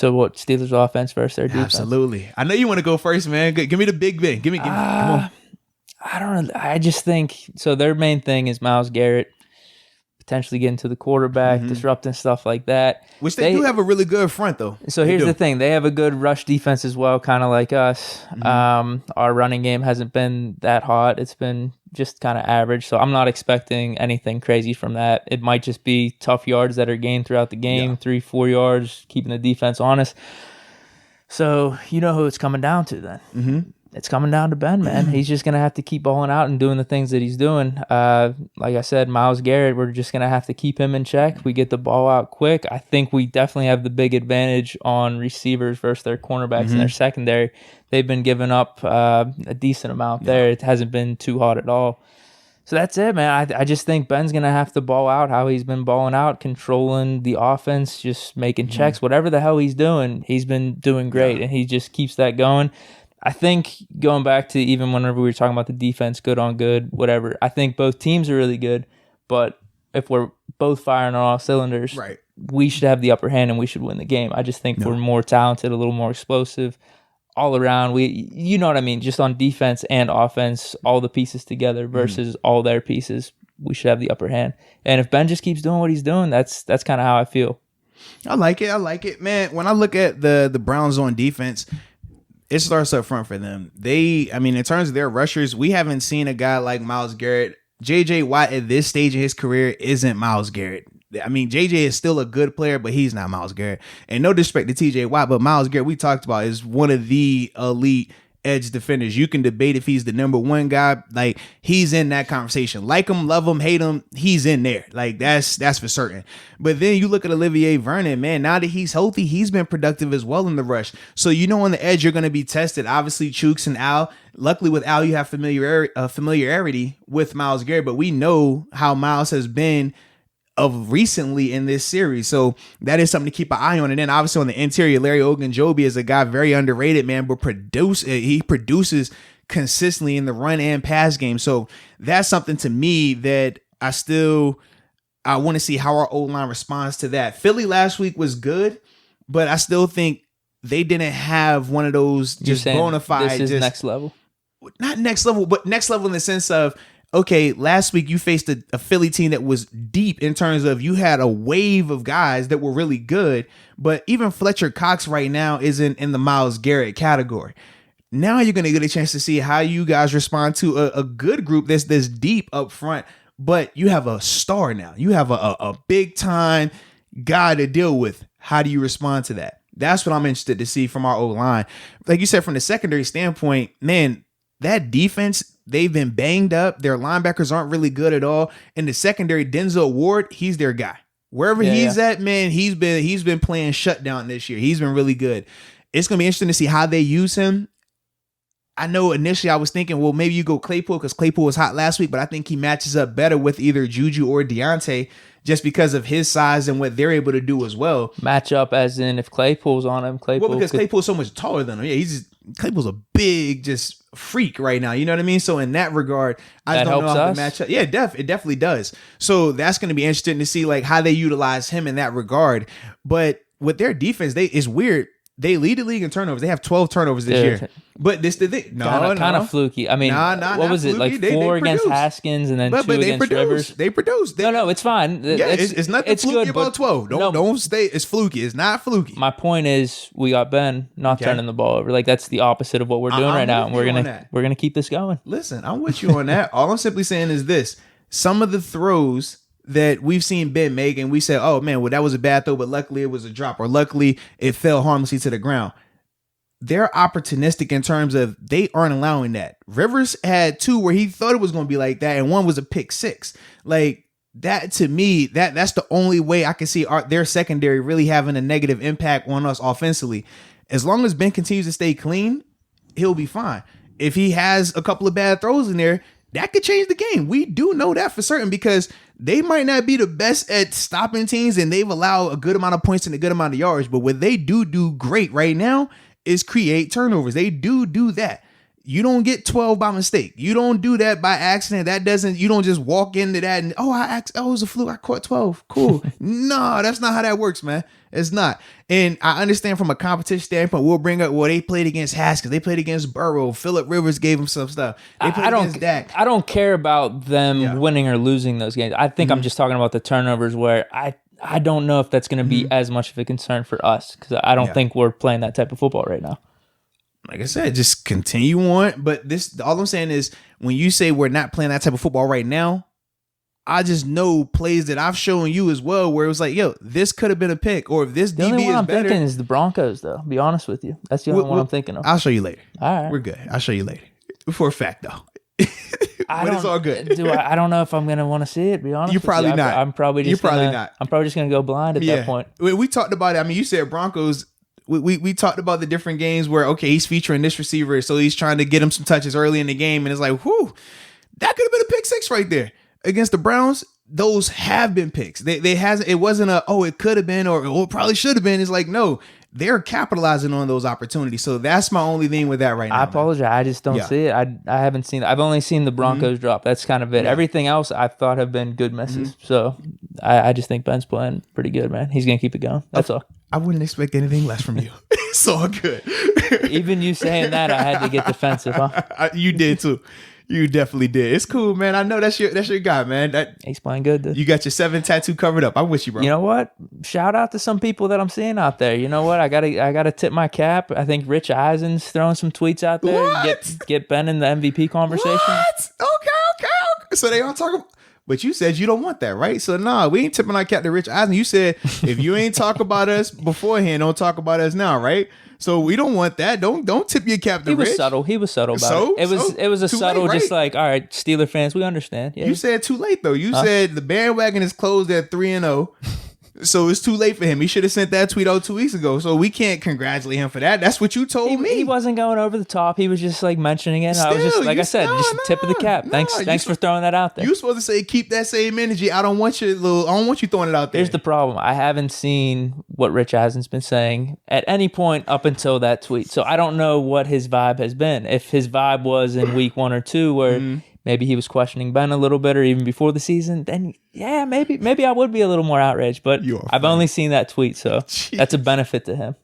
So what? Steelers offense versus their defense? Absolutely. I know you want to go first, man. Give me the big Ben. Give me. Come on. I don't know. I just think so. Their main thing is Myles Garrett potentially getting to the quarterback, disrupting stuff like that. Which they do have a really good front, though. So here's the thing. They have a good rush defense as well, kind of like us. Our running game hasn't been that hot. It's been just kind of average. So I'm not expecting anything crazy from that. It might just be tough yards that are gained throughout the game, 3-4 yards, keeping the defense honest. So you know who it's coming down to then. It's coming down to Ben, man. He's just going to have to keep balling out and doing the things that he's doing. Like I said, Myles Garrett, we're just going to have to keep him in check. We get the ball out quick. I think we definitely have the big advantage on receivers versus their cornerbacks in their secondary. They've been giving up a decent amount there. It hasn't been too hot at all. So that's it, man. I just think Ben's going to have to ball out how he's been balling out, controlling the offense, just making checks. Whatever the hell he's doing, he's been doing great, and he just keeps that going. I think going back to even whenever we were talking about the defense, good on good, whatever, I think both teams are really good, but if we're both firing on all cylinders, we should have the upper hand and we should win the game. I just think we're more talented, a little more explosive all around. You know what I mean? Just on defense and offense, all the pieces together versus all their pieces, we should have the upper hand. And if Ben just keeps doing what he's doing, that's kind of how I feel. I like it, man. When I look at the Browns on defense, it starts up front for them. In terms of their rushers, we haven't seen a guy like Myles Garrett. J.J. Watt at this stage of his career isn't Myles Garrett. J.J. is still a good player, but he's not Myles Garrett. And no disrespect to T.J. Watt, but Myles Garrett, we talked about, is one of the elite edge defenders. You can debate if he's the number one guy. Like, he's in that conversation. Like him, love him, hate him, he's in there. Like, that's for certain. But then you look at Olivier Vernon, man, now that he's healthy, he's been productive as well in the rush. So you know on the edge you're going to be tested. Obviously, Chooks and Al. Luckily with Al, you have familiarity with Myles Garrett, but we know how Myles has been of recently in this series. So that is something to keep an eye on. And then obviously on the interior, Larry Ogunjobi is a guy very underrated, man, but he produces consistently in the run and pass game. So that's something to me that I want to see how our O-line responds to that. Philly last week was good, but I still think they didn't have one of those just bona fide. This is next level. Not next level, but next level in the sense of, okay, last week you faced a Philly team that was deep in terms of you had a wave of guys that were really good, but even Fletcher Cox right now isn't in the Myles Garrett category. Now you're going to get a chance to see how you guys respond to a good group that's deep up front, but you have a star now. You have a big time guy to deal with. How do you respond to that? That's what I'm interested to see from our O-line. Like you said, from the secondary standpoint, man, that defense, they've been banged up. Their linebackers aren't really good at all. In the secondary, Denzel Ward, he's their guy. Wherever he's at, man, he's been playing shutdown this year. He's been really good. It's going to be interesting to see how they use him. I know initially I was thinking, well, maybe you go Claypool because Claypool was hot last week, but I think he matches up better with either Juju or Deontay just because of his size and what they're able to do as well. Match up as in if Claypool's on him, because Claypool's so much taller than him. Yeah, Claypool's a big just freak right now. You know what I mean? So in that regard, I don't know how to match up. Yeah, it definitely does. So that's going to be interesting to see like how they utilize him in that regard. But with their defense, it's weird. They lead the league in turnovers. They have 12 turnovers this year. But this the thing. Kind of fluky. I mean, what was it? Like four against Haskins and then two against Rivers? They produce. No, it's fine. Yeah, it's nothing fluky about 12. Don't stay. It's fluky. It's not fluky. My point is we got Ben not turning the ball over. Like that's the opposite of what we're doing right now. And we're gonna keep this going. Listen, I'm with you on that. All I'm simply saying is this. Some of the throws that we've seen Ben make and we said, oh man, well that was a bad throw, but luckily it was a drop or luckily it fell harmlessly to the ground. They're opportunistic in terms of they aren't allowing that. Rivers had two where he thought it was going to be like that and one was a pick six. Like that to me, that's the only way I can see their secondary really having a negative impact on us offensively. As long as Ben continues to stay clean, he'll be fine. If he has a couple of bad throws in there, that could change the game. We do know that for certain because they might not be the best at stopping teams and they've allowed a good amount of points and a good amount of yards. But what they do great right now is create turnovers. They do that. You don't get 12 by mistake. You don't do that by accident. You don't just walk into that and, it was a fluke. I caught 12. Cool. No, that's not how that works, man. It's not. And I understand from a competition standpoint, we'll bring up, they played against Haskins. They played against Burrow. Phillip Rivers gave him some stuff. They played against Dak. I don't care about them winning or losing those games. I think I'm just talking about the turnovers where I don't know if that's going to be as much of a concern for us because I don't think we're playing that type of football right now. Like I said, just continue on. But all I'm saying is when you say we're not playing that type of football right now, I just know plays that I've shown you as well where it was like, yo, this could have been a pick, or if this the DB only one is I'm better. thinking is the Broncos, though. Be honest with you, that's the only one I'm thinking of. I'll show you later. All right, we're good. I'll show you later for a fact though. But it's all good. I don't know if I'm gonna want to see it. Be honest, you're probably not. I'm probably just not. I'm probably just gonna go blind at that point. We talked about it. I mean, you said Broncos. We talked about the different games where, okay, he's featuring this receiver, so he's trying to get him some touches early in the game, and it's like, whew, that could have been a pick six right there. Against the Browns, those have been picks. It wasn't it could have been or it probably should have been. It's like, no, they're capitalizing on those opportunities. So that's my only thing with that right now. I apologize. I just don't see it. I haven't seen it. I've only seen the Broncos drop. That's kind of it. Yeah. Everything else I thought have been good misses. So I just think Ben's playing pretty good, man. He's going to keep it going. That's all. I wouldn't expect anything less from you. It's all good. Even you saying that, I had to get defensive, huh? You did too. You definitely did. It's cool, man. I know that's your guy, man. He's playing good. Dude. You got your 7 tattoo covered up. I'm with you, bro. You know what? Shout out to some people that I'm seeing out there. You know what? I gotta tip my cap. I think Rich Eisen's throwing some tweets out there. What? Get Ben in the MVP conversation. What? Okay. So they all talking. But you said you don't want that, right? So nah, we ain't tipping our cap to Rich Eisen. You said if you ain't talk about us beforehand, don't talk about us now, right? So we don't want that. Don't tip your cap to Rich. He was subtle about it. It was a subtle, late, just like, all right, Steeler fans, we understand. Yeah. You said too late though. You said the bandwagon is closed at 3-0. So it's too late for him. He should have sent that tweet out 2 weeks ago. So we can't congratulate him for that. That's what you told me. He wasn't going over the top. He was just like mentioning it. I was just like I said, just tip of the cap. Thanks for throwing that out there. You were supposed to say keep that same energy. I don't want you throwing it out there. Here's the problem. I haven't seen what Rich Eisen's been saying at any point up until that tweet. So I don't know what his vibe has been. If his vibe was in week 1 or 2 where maybe he was questioning Ben a little bit, or even before the season, then yeah, maybe I would be a little more outraged. But I've only seen that tweet, so that's a benefit to him.